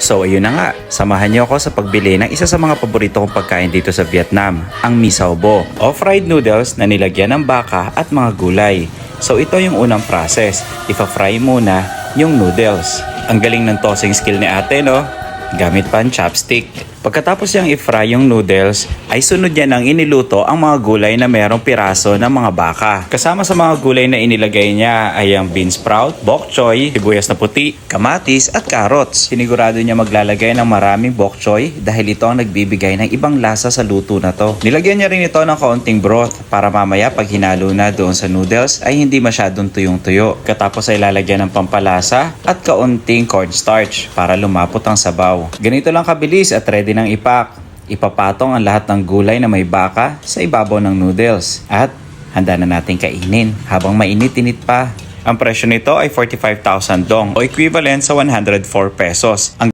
So ayun na nga, samahan niyo ako sa pagbili ng isa sa mga paborito kong pagkain dito sa Vietnam, ang Misao Bo o fried noodles na nilagyan ng baka at mga gulay. So ito yung unang process, ipa-fry muna yung noodles. Ang galing ng tossing skill ni ate, no? Gamit pa ang chopstick. Pagkatapos niyang i-fry yung noodles, ay sunod niya nang iniluto ang mga gulay na mayroong piraso ng mga baka. Kasama sa mga gulay na inilagay niya ay ang bean sprout, bok choy, sibuyas na puti, kamatis at carrots. Sinigurado niya maglalagay ng maraming bok choy dahil ito ang nagbibigay ng ibang lasa sa luto na to. Nilagyan niya rin ito ng kaunting broth para mamaya pag hinalo na doon sa noodles ay hindi masyadong tuyong-tuyo. Katapos ay lalagyan ng pampalasa at kaunting cornstarch para lumapot ang sabaw. Ganito lang kabilis at ready ng ipak. Ipapatong ang lahat ng gulay na may baka sa ibabaw ng noodles at handa na natin kainin habang mainit-init pa. Ang presyo nito ay 45,000 dong o equivalent sa 104 pesos. Ang